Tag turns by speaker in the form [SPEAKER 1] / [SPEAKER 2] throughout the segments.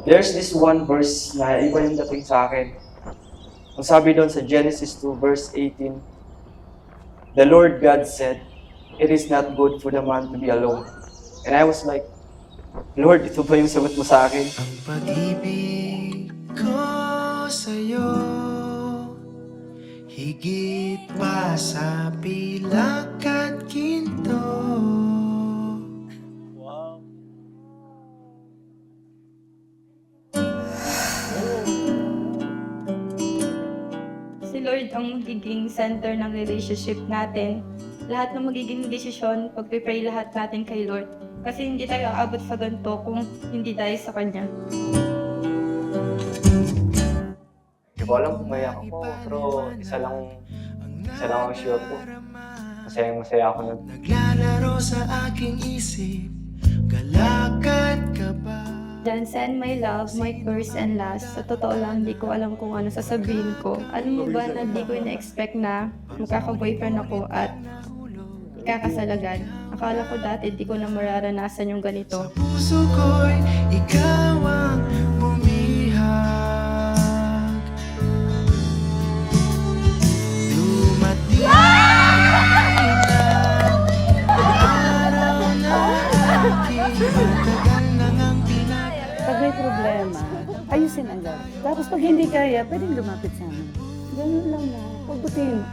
[SPEAKER 1] There's this one verse na iba yung dating sa akin. Ang sabi doon sa Genesis 2 verse 18, the Lord God said, "It is not good for the man to be alone." And I was like, Lord, ito ba yung sagot mo sa akin?
[SPEAKER 2] Ang pag-ibig ko sa'yo, higit pa sa pilak at ginto.
[SPEAKER 3] Si Lord ang magiging center ng relationship natin. Lahat ng magiging desisyon, pagpipray lahat natin kay Lord. Kasi hindi tayo aabot sa ganito kung hindi dahil sa Kanya.
[SPEAKER 1] Hindi ko alam kung maya ako, pero isa lang ang sure ko. Masaya ako nun.
[SPEAKER 2] Naglalaro sa aking isip, galakad ka ba?
[SPEAKER 3] Jansen, my love, my first and last. Sa totoo lang, hindi ko alam kung ano sasabihin ko. Alam mo ba na di ko na-expect na magkaka-boyfriend ako at ikakasalagan. Akala ko dati di ko na mararanasan yung ganito.
[SPEAKER 2] Puso ko'y ikaw ang bumihag. Dumating araw na aking matagal nang ang
[SPEAKER 4] Pag may problema, ayusin agad. Tapos pag hindi kaya, pwedeng lumapit sa amin. Ganun lang na. Pagbutin.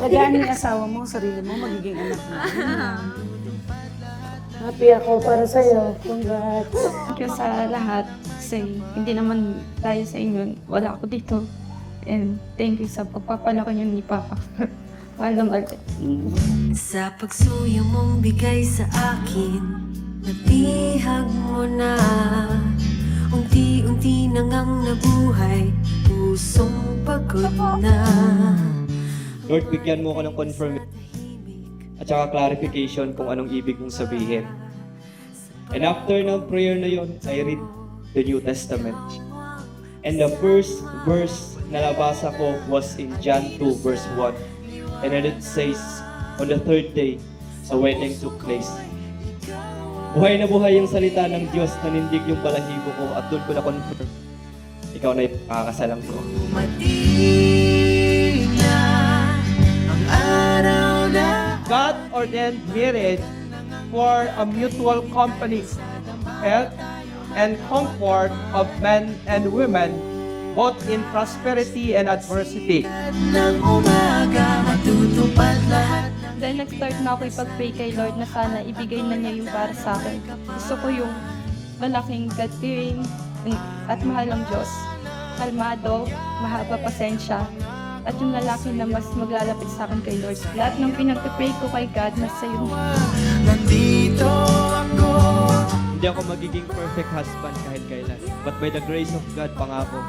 [SPEAKER 4] Lagaan yung asawa mo, sarili mo, magiging anak mo. Happy ako para sa'yo. Congrats.
[SPEAKER 3] Thank you sa lahat kasi hindi naman tayo sa inyo. Wala ako dito. And thank you sa pagpapalaki niyo ni Papa. Mahal na mahal.
[SPEAKER 5] Sa pagsuyo mong bigay sa akin, nabihag mo na. Unti-unti na ngang nabuhay, pusong pagod na.
[SPEAKER 1] Lord, bigyan mo ko ng confirmation at saka clarification kung anong ibig mong sabihin. And after ng prayer na yon, I read the New Testament. And the first verse na nabasa ko was in John 2 verse 1. And then it says, on the third day, a wedding took place. Buhay na buhay yung salita ng Diyos, nanindig yung balahibo ko at doon ko na-confirm. Ikaw na yung makakasalang ko.
[SPEAKER 2] dumating na ang araw na
[SPEAKER 6] God ordained marriage for a mutual company, health, and comfort of men and women, both in prosperity and adversity.
[SPEAKER 2] ng umaga matutupad lahat.
[SPEAKER 3] Dahil nag-start na ako ipag-pray kay Lord na sana ibigay na niya yung para sa akin. Gusto ko yung malaking God-fearing at mahal ng Diyos. Kalmado, mahaba pasensya, at yung lalaki na mas maglalapit sa akin kay Lord. Lahat ng pinag-pray ko kay God na sa'yo.
[SPEAKER 2] Nandito ako.
[SPEAKER 1] Hindi ako magiging perfect husband kahit kailan. But by the grace of God, pangako,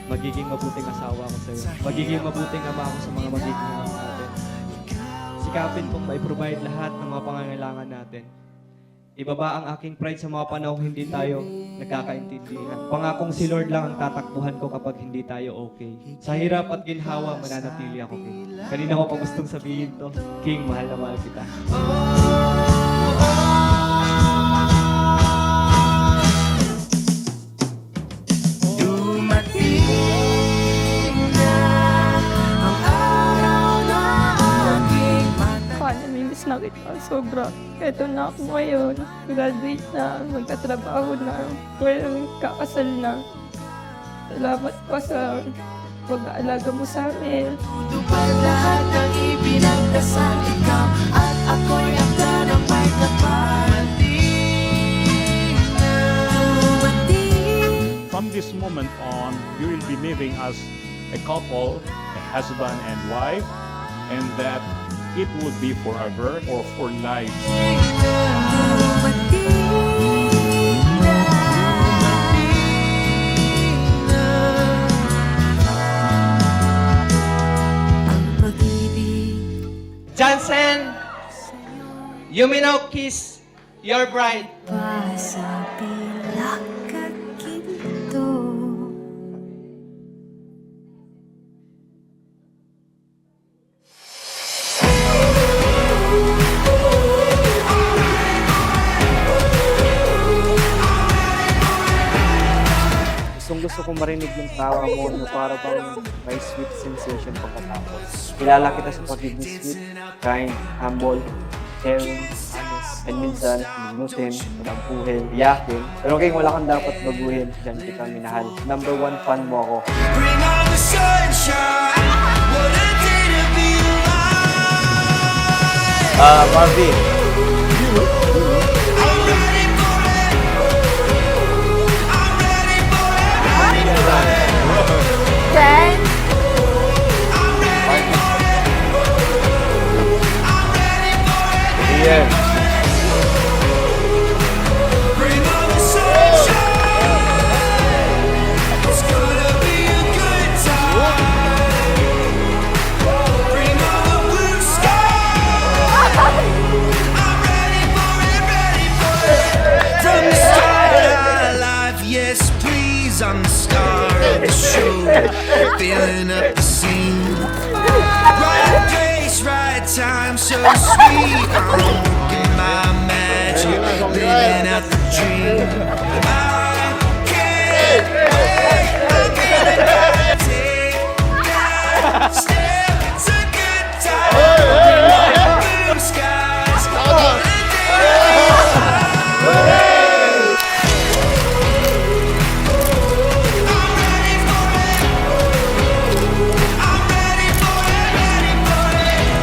[SPEAKER 1] magiging mabuting asawa ako sa iyo. Magiging mabuting ama ako sa mga magiging anak natin. Sikapin kong mai-provide lahat ng mga pangangailangan natin. Ibaba ang aking pride sa mga panahong hindi tayo nagkakaintindihan. Pangakong si Lord lang ang tatakbuhan ko kapag hindi tayo okay. Sa hirap at ginhawa, mananatili ako, King. Kanina ko pa gustong sabihin to, King, mahal na mahal kita.
[SPEAKER 2] Dumating na ang araw na aking
[SPEAKER 3] Paano, miss na kita. Sobra. Ito na ako ngayon. Graduate na. Magtatrabaho na. Well, kakasal na. Salamat pa sa pag-aalaga mo sa amin.
[SPEAKER 2] tutupad lahat ng ipinagdasal. Ikaw at ako'y agad ang may kapalit na.
[SPEAKER 7] From this moment on, you will be living as a couple, a husband and wife, and that it would be forever or for life.
[SPEAKER 5] Ang pag-ibig
[SPEAKER 6] Jansen, you may now kiss your bride.
[SPEAKER 5] pa sa pilak at ginto.
[SPEAKER 1] gusto kong marinig yung tawa mo na para bang may sweet sensation pagkatapos. Kilala kita sa pagiging sweet, kind, humble, caring, honest, and minsan, minutin, malampuhin, iyakin. Pero kung wala kang dapat baguhin, dyan kita minahal. Number 1 fan mo ako.
[SPEAKER 2] Bring on the sunshine. What a day to be alive.
[SPEAKER 1] Marvin.
[SPEAKER 2] I'm ready for it. I'm ready for it.
[SPEAKER 3] Then,
[SPEAKER 2] I'm ready for it. I'm ready for it.
[SPEAKER 1] Yeah.
[SPEAKER 2] Bring on the sunshine. It's gonna be a good time. Bring on the blue sky. I'm ready for it, ready for it. From the start of our life, yes, please, I'm the star of the show. Filling up the scene. Right place, right time, so sweet. I'm working my magic, living out the dream. I can't wait, I'm gonna take that step. It's a good time. Blue skies, what a day. I'm ready for it. I'm ready for it, ready for it. I'm ready for it. I'm ready for it, ready for it.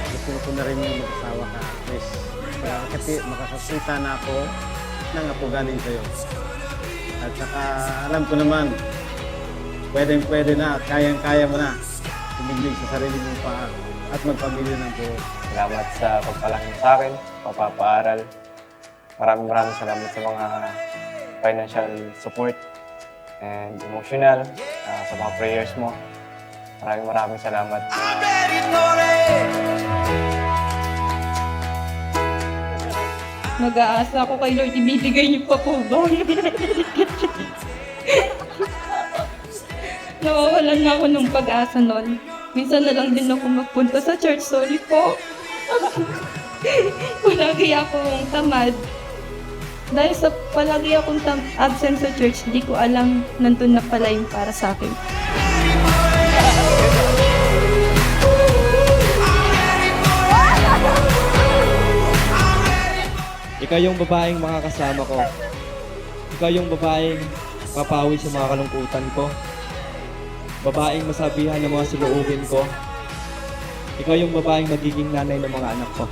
[SPEAKER 8] Gusto ko na rin yung mag-asawa ka, Chris. Kaya kasi makakasita na ako ng apo galing sa'yo. At saka alam ko naman, pwede na, kayang-kaya mo na. Tumiglig sa sarili mong paa at magpamilya ng buo.
[SPEAKER 1] Salamat sa pagpalaki sa akin, papapaaral. Maraming salamat sa mga financial support and emotional, sa mga prayers mo. Maraming salamat.
[SPEAKER 2] I'm ready for it.
[SPEAKER 3] mag-aasa ako kay Lord, ibibigay niyo pa po ba? Nawawalan na ako ng pag-asa nun. Minsan na lang din ako magpunta sa church. Sorry po. Palagi akong tamad. Dahil sa palagi akong absent sa church, di ko alam nandun na pala yung para sa akin.
[SPEAKER 1] Ikaw yung babaeng makakasama ko. Ikaw yung babaeng papawi sa mga kalungkutan ko. Babaeng masabihan ng mga saloobin ko. Ikaw yung babaeng magiging nanay ng mga anak ko.